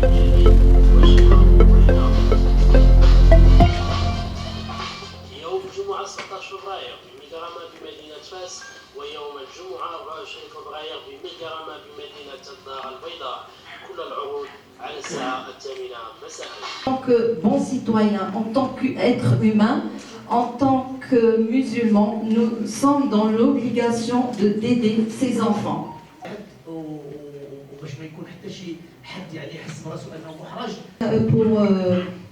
يوم الجمعة 16 فبراير بميدرما بمدينة فاس، ويوم الجمعة 24 فبراير بميدرما بمدينة الدار البيضاء. كل العروض على الساعة 8 مساء. En tant que bon citoyen, en tant qu'être humain, en tant que musulman, nous sommes dans l'obligation d'aider ces enfants. وباش ما يكون حتى شي حد يعني يحس براسو انه محرج.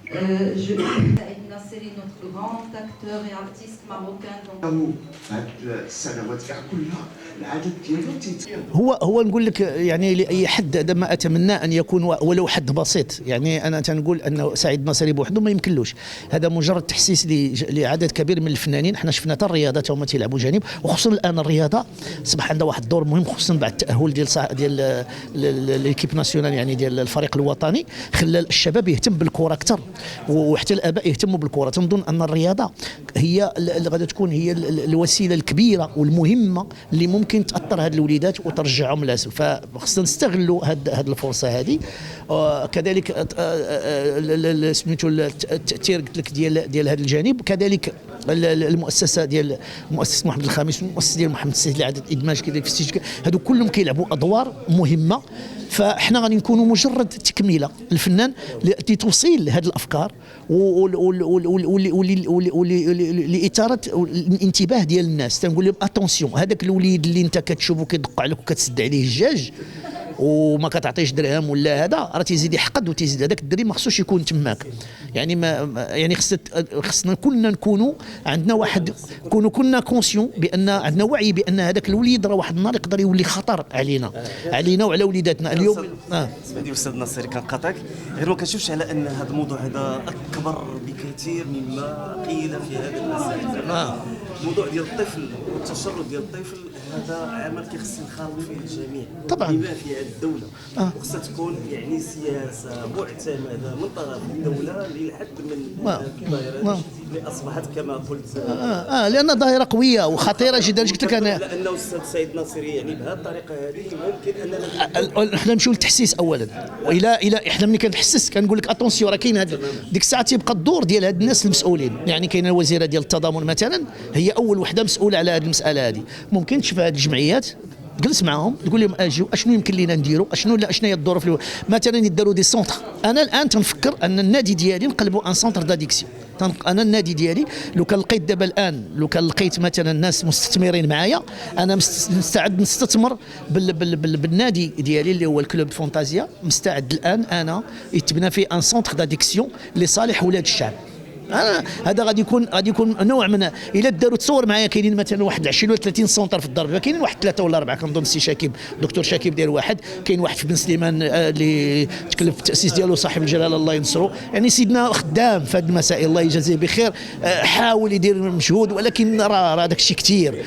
Saïd Nasseri, notre grand acteur et artiste marocain. السنوات كاع كلها العدد ديالو هو نقول لك يعني لاي حد هذا ما اتمنى ان يكون ولو حد بسيط. يعني انا تنقول انه سعيد ناصري بوحده ما يمكنلوش، هذا مجرد تحسيس لعدد كبير من الفنانين. حنا شفنا حتى الرياضه هما تيلعبوا جانب، وخصوصا الان الرياضه اصبح عندها واحد الدور مهم، خصوصا بعد التاهل ديال ليكيب ناسيونال يعني ديال الفريق الوطني، خلى الشباب يهتم بالكره اكثر، وحتى الاباء يهتموا بالكره. تنظن ان الرياضه هي اللي غادي تكون هي الوسيله الكبيره والمهمه اللي ممكن تاثر هاد الوليدات وترجعهم لاسفل، فخصنا نستغلوا هاد الفرصه هذه. كذلك سميتو التاثير قلت لك ديال هذا الجانب. كذلك المؤسسه ديال مؤسسه محمد الخامس والمؤسسه ديال محمد السيد لإعادة الادماج كذلك في السجن، هادو كلهم كيلعبوا ادوار مهمه. فاحنا غادي نكونوا مجرد تكميله الفنان التي توصل هذه الافكار لاثاره الانتباه ديال الناس. تنقول لهم اتونسيون، هذاك الوليد اللي انت كتشوفه كيدق عليك وكتسد عليه الجاج وما كتعطيش درهم ولا هذا، راه تيزيد يحقد وتيزيد هذاك الدري ما خصوش يكون تماك. يعني ما يعني خصنا كلنا نكونوا عندنا واحد كنا كونسيون بان عندنا وعي بان هذاك الوليد راه واحد النهار يقدر يولي خطر علينا وعلى وليداتنا. اليوم سيدي استاذ ناصري كنقاطعك، غير ما كنشوفش على ان هذا الموضوع هذا اكبر بكثير مما قيل في هذا المسائل. الموضوع ديال الطفل والتشرد ديال الطفل هذا عمل كيخص ينخرط فيه الجميع طبعا بما في هذه الدوله، وخصها تكون يعني سياسه معتمده من طرف الدوله للحد من الظاهره اللي اصبحت كما قلت لان ظاهره قويه وخطيره جدا. قلت لك انا لانه الاستاذ سيد ناصري يعني بهذه الطريقه هذه ممكن اننا احنا نمشيو للتحسيس اولا، والى احنا ملي كنحسس كنقول لك اتونسيون، راه كاين ديك الساعه تيبقى الدور ديال هاد الناس المسؤولين. يعني كاينه الوزيره ديال التضامن مثلا، هي اول وحده مسؤوله على هذه المساله هذه. ممكن تشوف هذه الجمعيات جلس معهم تقول لهم اجيو اشنو يمكن لنا نديروا، اشنو هي الظروف مثلا يداروا دي سونتر. انا الان تنفكر ان النادي ديالي نقلبوا ان سونتر داديكسيون. انا النادي ديالي لو كان لقيت دابا الان لو كان لقيت مثلا ناس مستثمرين معايا، انا مستعد نستثمر بالنادي ديالي اللي هو الكلوب فونتازيا. مستعد الان انا يتبنى فيه ان سونتر داديكسيون لصالح ولاد الشعب. هذا غادي يكون نوع من الا داروا تصور معايا. كاينين مثلا واحد 20 ولا 30 سونتر في الضربه، كاينين واحد 3 ولا 4 كنظن السي شاكيب دكتور شاكيب داير واحد، كاين واحد في بن سليمان اللي تكلف في التاسيس ديالو صاحب الجلاله الله ينصرو. يعني سيدنا خدام في هذه المسائل الله يجازيه بخير، حاول يدير مجهود، ولكن راه داك الشيء كثير.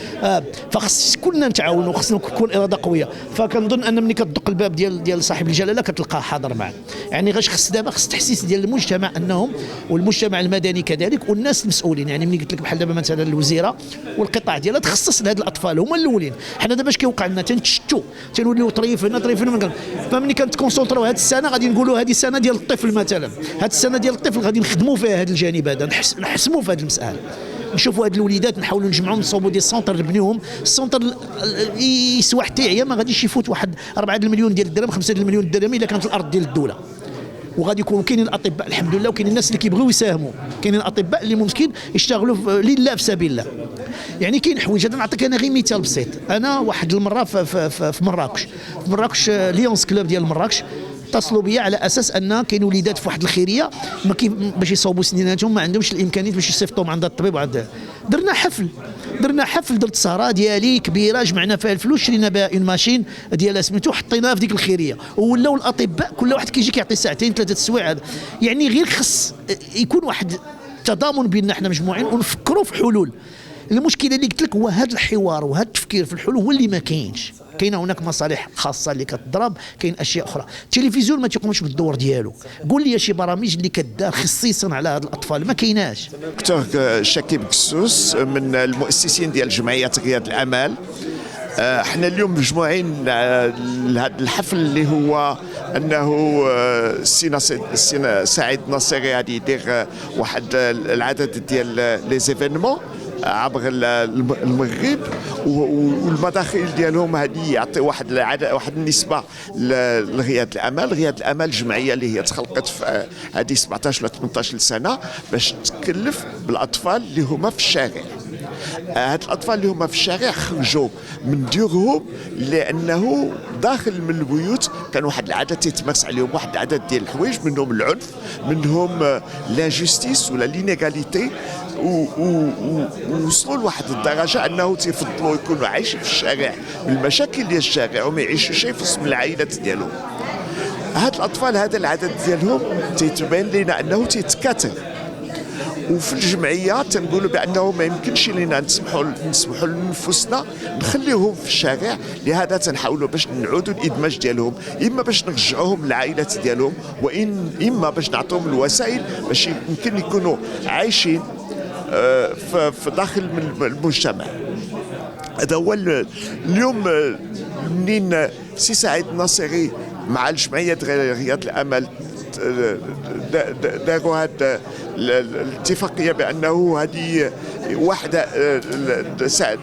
فخص كلنا نتعاونوا، خصنا تكون اراده قويه. فكنظن ان ملي كتدق الباب ديال صاحب الجلاله كتلقاه حاضر معنا. يعني غاش خص دابا تحسيس ديال المجتمع انهم والمجتمع المدني كذلك والناس المسؤولين. يعني ملي قلت لك بحال دابا مثلا الوزيره والقطاع ديالها تخصص لهاد الاطفال هما الاولين. حنا دابا اش كيوقع لنا تنتشتوا تنوليو طريف هنا. فملي كنتكونسونطرو هاد السنه غادي نقولوا هذه السنه ديال الطفل مثلا، هاد السنه ديال الطفل غادي نخدموا فيها هذا الجانب هذا، نحسموا في هذه المساله، نشوفوا هاد الوليدات نحاولوا نجمعوهم نصوبوا دي سونتر نبنيوهم. السونتر يسوى حتى عيا ما غاديش يفوت واحد 4 المليون ديال الدرهم 5 المليون درهم الا كانت الارض ديال الدوله. وغادي يكونوا كاينين الاطباء الحمد لله، وكاينين الناس اللي كيبغيو يساهموا، كاينين الاطباء اللي ممكن يشتغلوا لله في سبيل الله. يعني كاين حوايج. هذا نعطيك انا غير مثال بسيط. انا واحد المره في مراكش ليونس كلوب ديال مراكش اتصلوا بيا على اساس ان كاين وليدات في واحد الخيريه باش يصوبوا سنيناتهم ما عندهمش الامكانيات باش يصيفطوهم عند الطبيب وعند. درنا حفل درت سهره ديالي كبيره، جمعنا فيها الفلوس، شرينا بها اون ماشين ديال سميتو حطيناها في ديك الخيريه، ولاو الاطباء كل واحد كيجي كيعطي ساعتين 3 السوايع. يعني غير خص يكون واحد تضامن بيننا حنا مجموعين ونفكروا في حلول. المشكله اللي قلت لك هو هذا الحوار وهذا التفكير في الحلول هو اللي ما كاينش. كاينه هناك مصالح خاصه اللي كتضرب، كاين اشياء اخرى. التلفزيون ما تيقومش بالدور ديالو. قول لي شي برامج اللي كدار خصيصا على هاد الاطفال، ما كايناش. دكتور شاكيب قسوس من المؤسسين ديال جمعيه رياض الاعمال. احنا اليوم مجموعين لهذا الحفل اللي هو انه السي سعيد ناصري غادي يدير واحد العدد ديال لي زيفينمون عبر المغرب، والمداخيل ديالهم هذه يعطي واحد النسبه لرياض الامل. رياض الامل جمعيه اللي هي تخلقت في هذه 17 ولا 18 سنه باش تكلف بالاطفال اللي هما في الشارع. هاد الاطفال اللي هما في الشارع خرجوا من ديورهم لانه داخل من البيوت كان واحد العدد تيتمارس عليهم واحد العدد ديال الحوايج، منهم العنف، منهم لا جوستيس ولا لينيغاليتي، ووصلوا لواحد الدرجه انه تيفضلوا يكونوا عايشين في الشارع بالمشاكل ديال الشارع وما يعيشوش في وسط العائلات ديالهم. هاد الاطفال هذا العدد ديالهم تيتبين لنا انه تيتكاثر، وفي الجمعيه تنقولوا بانه ما يمكنش لنا نسمحوا لنفسنا نخليهم في الشارع، لهذا تنحاولوا باش نعودوا الادماج ديالهم، اما باش نرجعوهم للعائلات ديالهم، اما باش نعطيهم الوسائل باش يمكن يكونوا عايشين في داخل من المجتمع. هذا هو اليوم منين سي سعيد الناصري مع الجمعيه رياض الامل داروا هذه الاتفاقيه بانه هذه واحده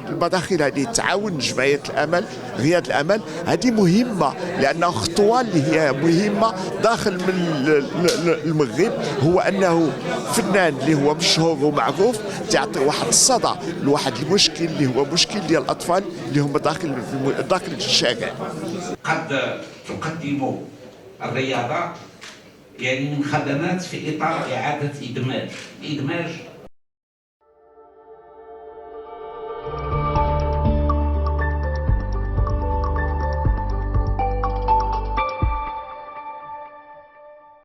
المداخيل هذه تعاون جمعيه الامل رياض الامل، هذه مهمه لانها خطوه اللي هي مهمه داخل من المغرب، هو انه فنان اللي هو مشهور ومعروف تعطي واحد الصدى لواحد المشكل اللي هو مشكل ديال الاطفال اللي هم داخل الشارع. قد تقدم الرياضه يعني من خدمات في اطار اعاده ادماج